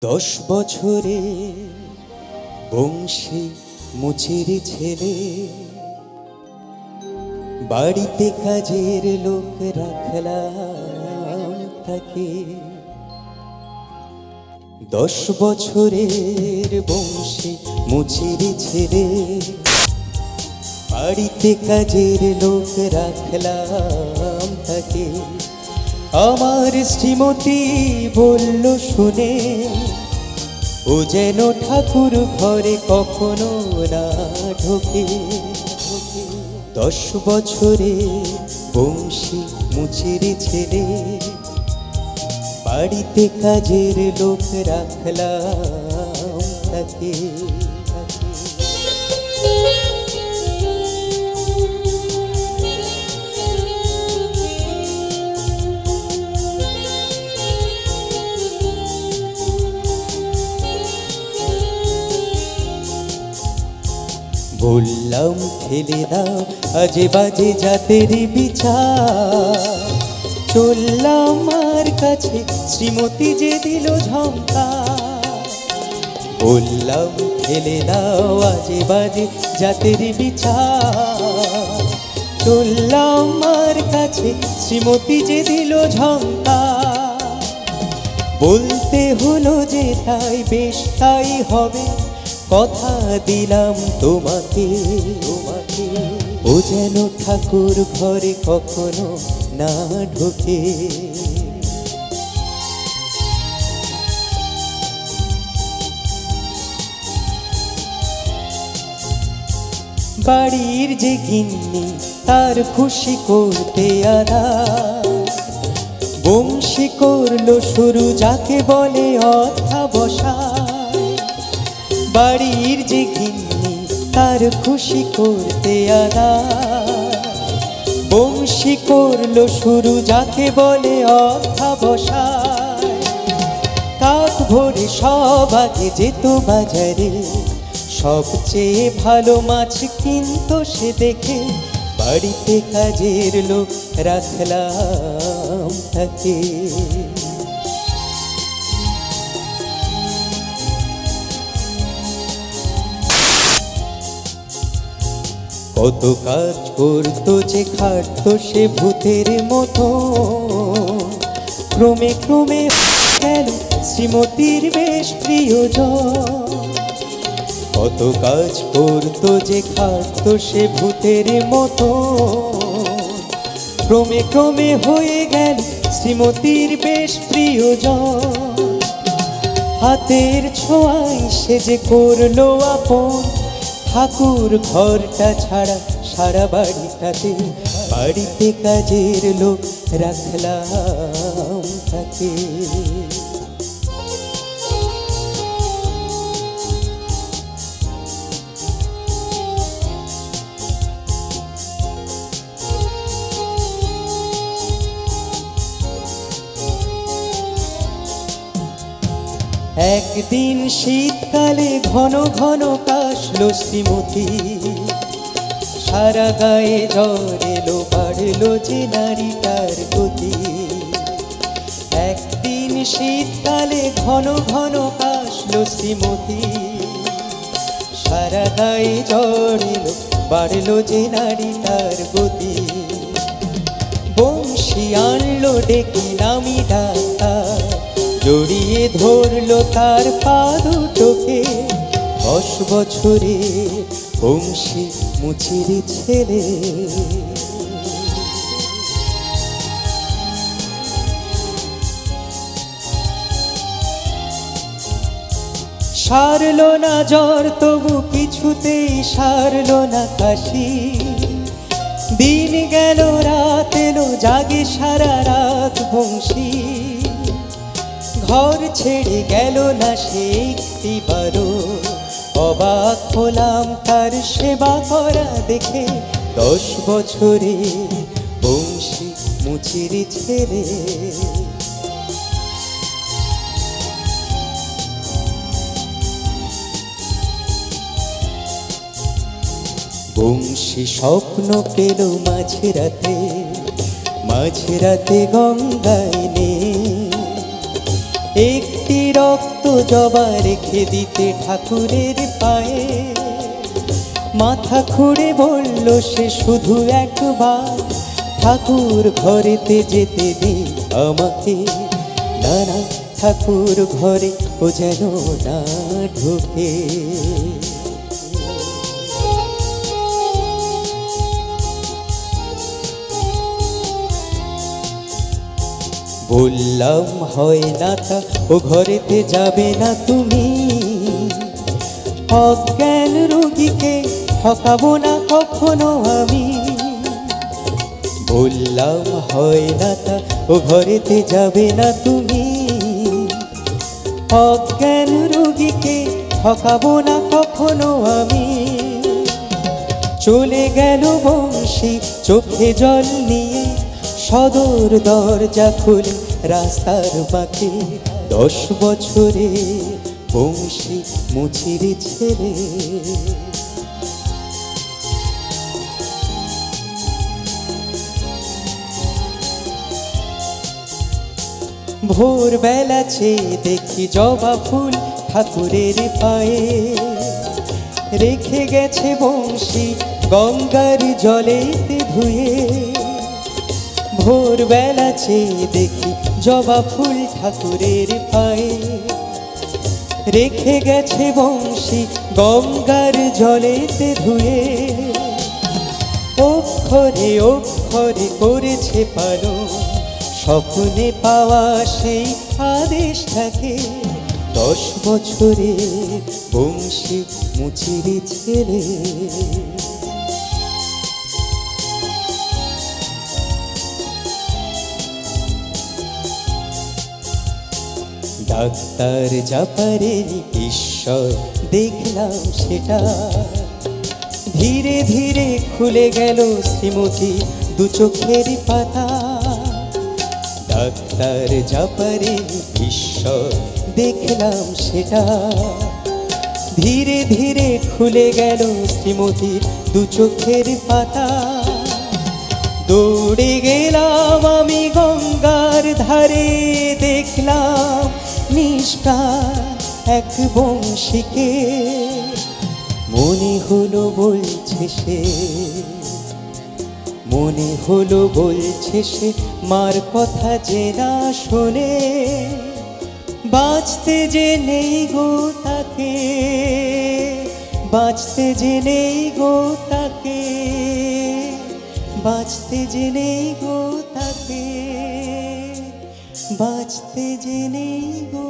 10 বছরে বংশী মুচির ছেলে, বাড়িতে কাজের লোক রাখলাম তাকে। 10 বছরের বংশী মুচির ছেলে, বাড়িতে কাজের লোক রাখলাম তাকে। আমার শ্রীমতী বলল শুনে, ও যেন ঠাকুর ঘরে কখনো না ঢোকে। 10 বছরে বংশী মুচির ছেলে, বাড়িতে কাজের লোক রাখলাম তাকে। বললাম ফেলে দাও আজে বাজে জাতের বিচার, চললাম মার কাছে শ্রীমতী যে দিল ঝংকার। বললাম ফেলে দাও আজে বাজে জাতের বিচার, চললাম মার কাছে শ্রীমতী যে দিল ঝংকার। বলতে হলো যে তাই বেশ তাই হবে, কথা দিলাম তোমাকে। ও যেন ঠাকুর ঘরে কখনো না ঢোকে। বাড়ির যে গিন্নি তার খুশি করতে আদার, বংশী করলো শুরু যাকে বলে অধ্যাবসায়। বাড়ির যে গিন্নি তার খুশি করতে আদার, বংশী করলো শুরু যাকে বলে অধ্যাবসায়। কাক ভোরে সব আগে যেত বাজারে, সবচেয়ে ভালো মাছ কিনত সে দেখে। বাড়িতে কাজের লোক রাখলাম তাকে। কত কাজ করতো যে খাটতো সে ভূতের মতো, ক্রমে ক্রমে গেল শ্রীমতীর বেশ প্রিয়জন। কত কাজ করতো যে খাটতো সে ভূতের মতো, ক্রমে ক্রমে হয়ে গেল শ্রীমতীর বেশ প্রিয়জন। হাতের ছোঁয়ায় সে যে করলো আপন, ঠাকুর ঘরটা ছাড়া সারা বাড়িটাতে। বাড়িতে কাজের লোক রাখলাম তাকে। একদিন শীতকালে ঘন ঘন কাশলো শ্রীমতী, সারা গায়ে জ্বর এলো বাড়লো যে নারীটার গতি। একদিন শীতকালে ঘন ঘন কাশলো শ্রীমতী, সারা গায়ে জ্বর এলো বাড়লো যে নারীটার গতি। বংশী আনলো ডেকে নামি ডাক্তার, জড়িয়ে ধরলো তার পা দুটোকে। 10 বছরে বংশী মুচির ছেলে, সারলো না জ্বর তবু কিছুতেই সারলো না কাশি। দিন গেল রাত এলো জাগে সারা রাত বংশী, ঘর ছেড়ে গেল না সে একটিবারও। অবাক হলাম তার সেবা করা দেখে, 10 বছরে বংশী মুচির ছেলে। বংশী স্বপ্ন পেল মাঝরাতে, মাঝরাতে গঙ্গায় নেই একটি রক্ত জবা রেখে দিতে ঠাকুরের পায়ে। মাথা খুঁড়ে বলল সে শুধু একবার, ঠাকুর ঘরেতে যেতে দে আমাকে। না না, ঠাকুর ঘরে ও যেন না ঢোকে। বললাম হয় না তা, ও ঘরেতে যাবে না তুমি। অজ্ঞান রোগীকে ঠকাবো না কখনো আমি। বললাম হয় না তা, ও ঘরেতে যাবে না তুমি। অজ্ঞান রোগীকে ঠকাবো না কখনো আমি। চলে গেল বংশী চোখে জল নিয়ে, সদর দরজা খুলে রাস্তার বাঁকে। 10 বছরে বংশী মুচির ছেলে। ভোরবেলা চেয়ে দেখি জবা ফুল ঠাকুরের পায়ে। রেখে গেছে বংশী গঙ্গার জলেতে ধুয়ে। ভোরবেলা চেয়ে দেখি জবা ফুল ঠাকুরের পায়ে। রেখে গেছে বংশী গঙ্গার জলেতে ধুয়ে। অক্ষরে অক্ষরে করেছে পালন স্বপ্নে পাওয়া সেই আদেশটাকে। 10 বছরে বংশী মুচির ছেলে। ডাক্তার যা পারেনি ঈশ্বর দেখলাম সেটা। ধীরে ধীরে খুলে গেল শ্রীমতী দু চোখের পাতা। ডাক্তার যা পারেনি ঈশ্বর দেখলাম সেটা। ধীরে ধীরে খুলে গেল শ্রীমতীর দু চোখের পাতা। দৌড়ে গেলাম আমি গঙ্গার ধারে, দেখলাম নিষ্প্রাণ এক বংশীকে। মনে হলো বলছে সে, মনে হলো বলছে সে মার কথা যে না শোনে। বাঁচতে যে নেই গো তাকে, বাঁচতে যে নেই গো তাকে, বাঁচতে যে নেই গো তাকে, বাঁচতে যে নেই গো।